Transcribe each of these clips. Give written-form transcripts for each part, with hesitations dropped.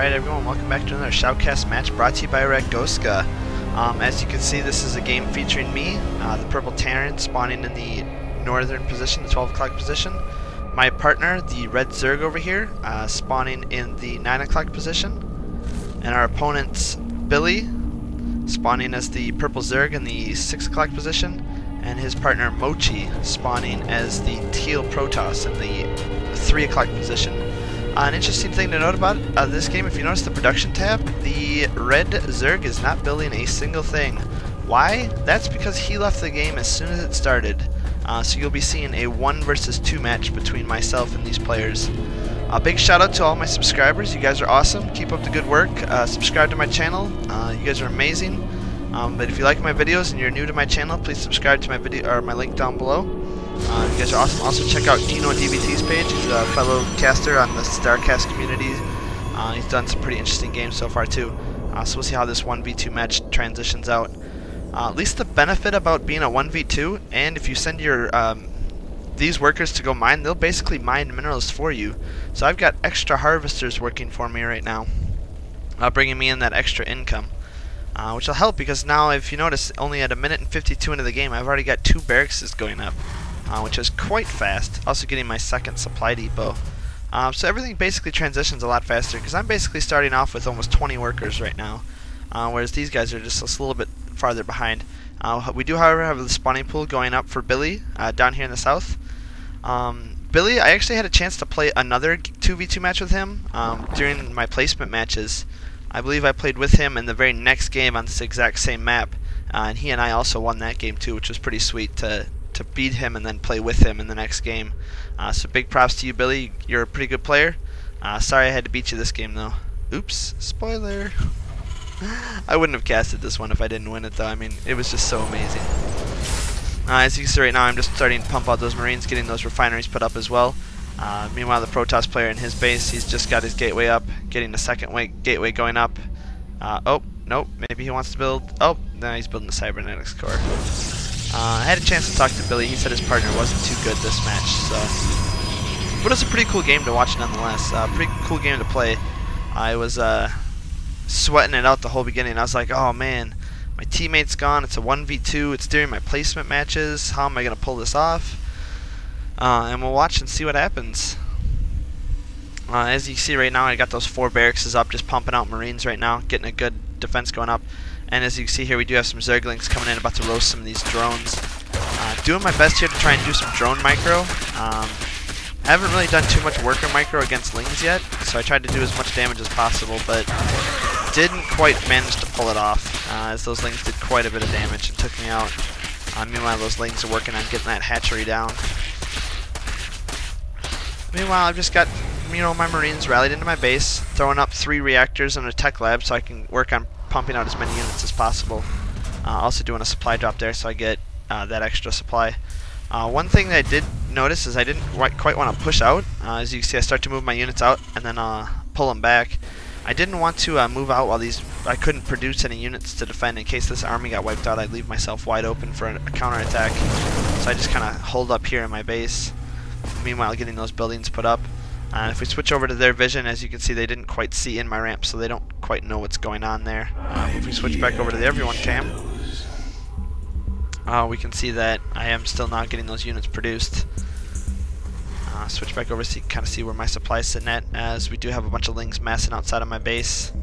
Alright everyone, welcome back to another Shoutcast match brought to you by RakgoskaT. As you can see, this is a game featuring me, the Purple Terran, spawning in the northern position, the 12 o'clock position. My partner, the Red Zerg over here, spawning in the 9 o'clock position. And our opponent's Billy, spawning as the Purple Zerg in the 6 o'clock position. And his partner MochiP, spawning as the Teal Protoss in the 3 o'clock position. An interesting thing to note about this game, if you notice the production tab, the Red Zerg is not building a single thing. Why? That's because he left the game as soon as it started. So you'll be seeing a 1 versus 2 match between myself and these players. A big shout out to all my subscribers. You guys are awesome. Keep up the good work. Subscribe to my channel. You guys are amazing. But if you like my videos and you're new to my channel, please subscribe to my video or my link down below. You guys are awesome. Also check out Kino DVT's page. He's a fellow caster on the StarCast community. He's done some pretty interesting games so far too. So we'll see how this 1v2 match transitions out. At least the benefit about being a 1v2, and if you send your these workers to go mine, they'll basically mine minerals for you. So I've got extra harvesters working for me right now, bringing me in that extra income. Which will help because now, if you notice, only at 1 minute and 52 into the game, I've already got 2 barracks going up, which is quite fast. Also getting my second supply depot. So everything basically transitions a lot faster because I'm basically starting off with almost 20 workers right now, whereas these guys are just a little bit farther behind. We do, however, have the spawning pool going up for Billy down here in the south. Billy, I actually had a chance to play another 2v2 match with him during my placement matches. I believe I played with him in the very next game on this exact same map, and he and I also won that game too, which was pretty sweet to beat him and then play with him in the next game. So big props to you, Billy. You're a pretty good player. Sorry I had to beat you this game though. Oops, spoiler. I wouldn't have casted this one if I didn't win it though. I mean, it was just so amazing. As you can see right now, I'm just starting to pump out those Marines, getting those refineries put up as well. Meanwhile, the Protoss player in his base, he's just got his gateway up, getting the second gateway going up. Oh, nope, maybe he wants to build... Oh, no, he's building the cybernetics core. I had a chance to talk to Billy. He said his partner wasn't too good this match, so... But it's a pretty cool game to watch nonetheless. Pretty cool game to play. I was sweating it out the whole beginning. I was like, oh man, my teammate's gone. It's a 1v2. It's during my placement matches. How am I going to pull this off? And we'll watch and see what happens. As you see right now, I got those 4 barracks up, just pumping out Marines right now, getting a good defense going up. And as you can see here, we do have some Zerglings coming in, about to roast some of these drones. Doing my best here to try and do some drone micro. Haven't really done too much worker micro against Lings yet, so I tried to do as much damage as possible, but didn't quite manage to pull it off, as those Lings did quite a bit of damage and took me out. Meanwhile, those Lings are working on getting that hatchery down. Meanwhile, I've just got, my Marines rallied into my base, throwing up 3 reactors and a tech lab so I can work on pumping out as many units as possible. Also doing a supply drop there so I get that extra supply. One thing that I did notice is I didn't quite want to push out. As you can see, I start to move my units out and then pull them back. I didn't want to move out while I couldn't produce any units to defend in case this army got wiped out. I'd leave myself wide open for a counterattack. So I just kind of hold up here in my base. Meanwhile, getting those buildings put up. If we switch over to their vision, as you can see, they didn't quite see in my ramp, so they don't quite know what's going on there. If we switch back over to the everyone cam, we can see that I am still not getting those units produced. Switch back over so you can kind of see where my supply is sitting at, as we do have a bunch of Lings massing outside of my base.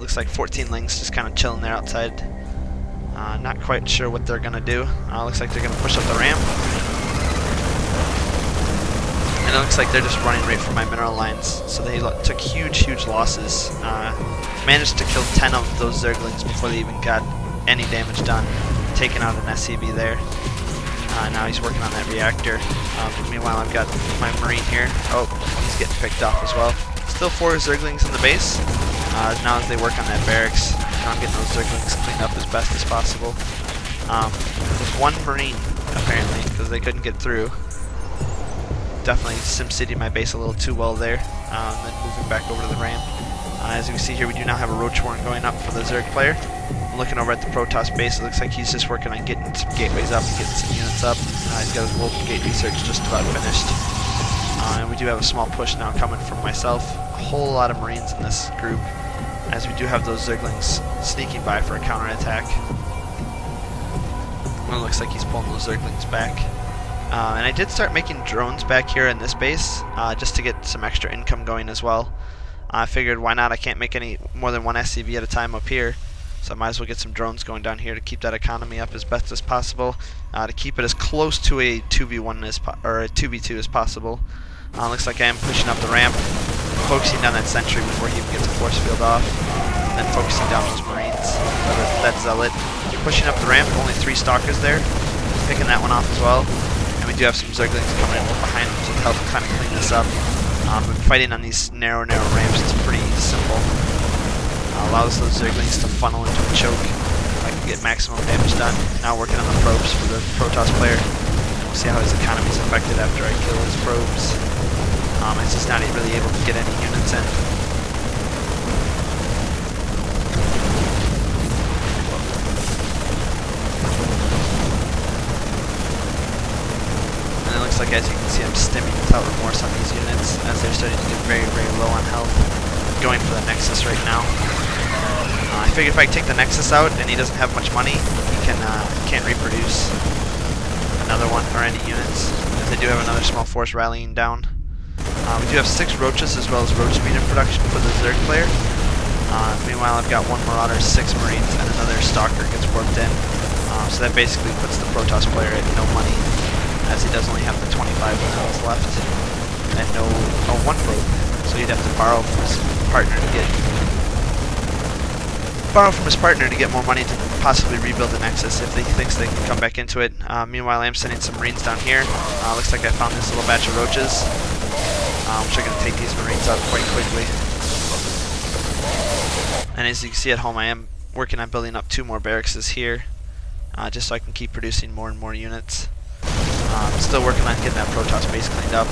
Looks like 14 Lings just kind of chilling there outside. Not quite sure what they're going to do. Looks like they're going to push up the ramp. And it looks like they're just running right for my mineral lines, so they took huge losses. Managed to kill 10 of those Zerglings before they even got any damage done, taking out an SCV there. Now he's working on that reactor. Meanwhile, I've got my Marine here. Oh, he's getting picked off as well. Still 4 Zerglings in the base. Now as they work on that barracks, now I'm getting those Zerglings cleaned up as best as possible. There's 1 Marine, apparently, because they couldn't get through. Definitely SimCity my base a little too well there. Then moving back over to the ramp. As you can see here, we do now have a Roach Warren going up for the Zerg player. I'm looking over at the Protoss base. It looks like he's just working on getting some gateways up and getting some units up. He's got his Wolf Gate research just about finished. And we do have a small push now coming from myself. whole lot of Marines in this group, as we do have those Zerglings sneaking by for a counterattack. Well, it looks like he's pulling those Zerglings back. And I did start making drones back here in this base, just to get some extra income going as well. I figured, why not? I can't make any more than one SCV at a time up here, so I might as well get some drones going down here to keep that economy up as best as possible, to keep it as close to a 2v1 or a 2v2 as possible. Looks like I am pushing up the ramp, focusing down that sentry before he even gets a force field off, and then focusing down those Marines. That Zealot. Pushing up the ramp, only 3 stalkers there, picking that one off as well. And we do have some Zerglings coming in behind them to help kind of clean this up. But fighting on these narrow ramps is pretty simple. Allows those Zerglings to funnel into a choke. I can get maximum damage done. Now working on the probes for the Protoss player. And we'll see how his economy is affected after I kill his probes. As he's not really able to get any units in. Like, as you can see, I'm stimming without remorse on these units as they're starting to get very, very low on health. Going for the Nexus right now. I figure if I take the Nexus out and he doesn't have much money, he can't reproduce another one or any units, as they do have another small force rallying down. We do have 6 Roaches as well as Roach speed in production for the Zerg player. Meanwhile, I've got 1 Marauder, 6 Marines, and another Stalker gets warped in. So that basically puts the Protoss player at no money, as he does only have the 25 miles left, and no 1 probe. So he'd have to borrow from his partner to get more money to possibly rebuild the Nexus if he thinks they can come back into it. Meanwhile, I am sending some Marines down here. Looks like I found this little batch of Roaches, which are going to take these Marines out quite quickly. And as you can see at home, I am working on building up 2 more barracks here, just so I can keep producing more and more units. Still working on getting that Protoss base cleaned up.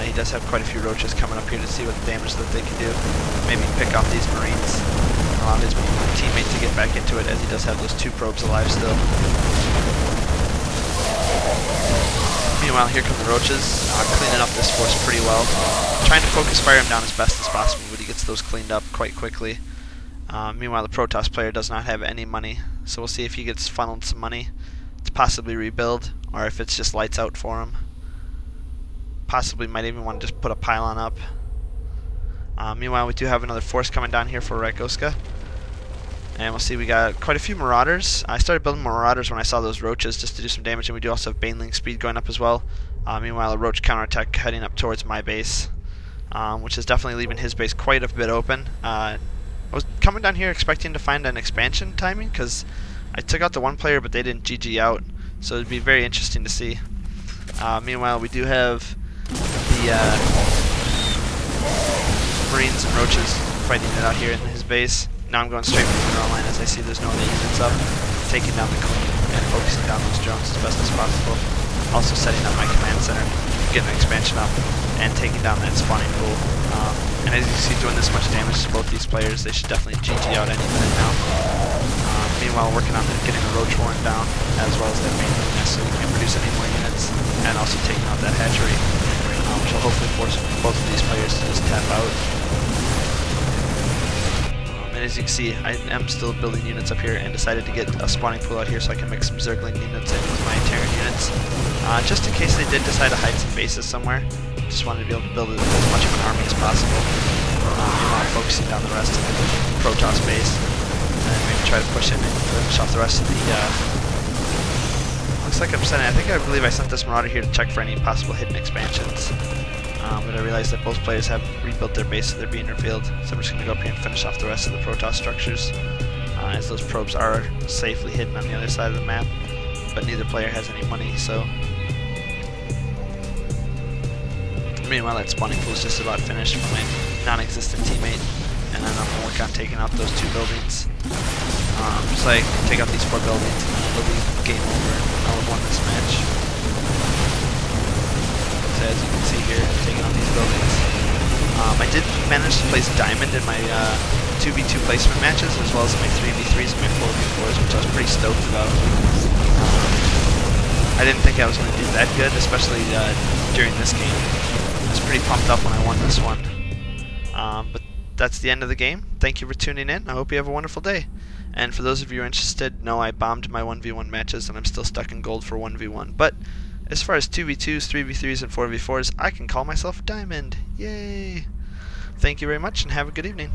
He does have quite a few Roaches coming up here to see what damage that they can do. Maybe pick off these Marines, allow his teammate to get back into it, as he does have those 2 probes alive still. Meanwhile, here come the Roaches, cleaning up this force pretty well. Trying to focus fire him down as best as possible, but he gets those cleaned up quite quickly. Meanwhile, the Protoss player does not have any money, so we'll see if he gets funneled some money to possibly rebuild, or if it's just lights out for him. Possibly might even want to just put a pylon up. Meanwhile, we do have another force coming down here for RakgoskaT. And we'll see, we got quite a few Marauders. I started building Marauders when I saw those Roaches just to do some damage, and we do also have Baneling speed going up as well. Meanwhile, a Roach counterattack heading up towards my base, which is definitely leaving his base quite a bit open. I was coming down here expecting to find an expansion timing, because I took out the 1 player, but they didn't GG out. So it'd be very interesting to see. Meanwhile, we do have the Marines and Roaches fighting it out here in his base. Now I'm going straight for the mineral line, as I see there's no other units up. Taking down the Queen and focusing down those drones as best as possible. Also setting up my command center, getting an expansion up, and taking down that spawning pool. And as you see, doing this much damage to both these players, they should definitely GG out any minute now. Meanwhile, working on getting the Roach Horn down, as well as that main unit, so we can produce any more units, and also taking out that hatchery, which will hopefully force both of these players to just tap out. And as you can see, I am still building units up here, and decided to get a spawning pool out here so I can mix some Zergling units in with my Terran units, just in case they did decide to hide some bases somewhere. Just wanted to be able to build as much of an army as possible, meanwhile focusing down the rest of the Protoss base. And maybe try to push in and finish off the rest of the, looks like I believe I sent this Marauder here to check for any possible hidden expansions. But I realized that both players have rebuilt their base, so they're being revealed. So I'm just going to go up here and finish off the rest of the Protoss structures, as those probes are safely hidden on the other side of the map. But neither player has any money, so... Meanwhile, that spawning pool is just about finished for my non-existent teammate. And then I'm going to work on taking out those 2 buildings. So I can take out these 4 buildings, and then it'll be game over, and I'll have won this match. So as you can see here, taking out these buildings. I did manage to place Diamond in my 2v2 placement matches, as well as my 3v3s and my 4v4s, which I was pretty stoked about. I didn't think I was going to do that good, especially during this game. I was pretty pumped up when I won this one. But that's the end of the game. Thank you for tuning in. I hope you have a wonderful day. And for those of you interested, no, I bombed my 1v1 matches and I'm still stuck in gold for 1v1. But as far as 2v2s, 3v3s, and 4v4s, I can call myself a diamond. Yay! Thank you very much and have a good evening.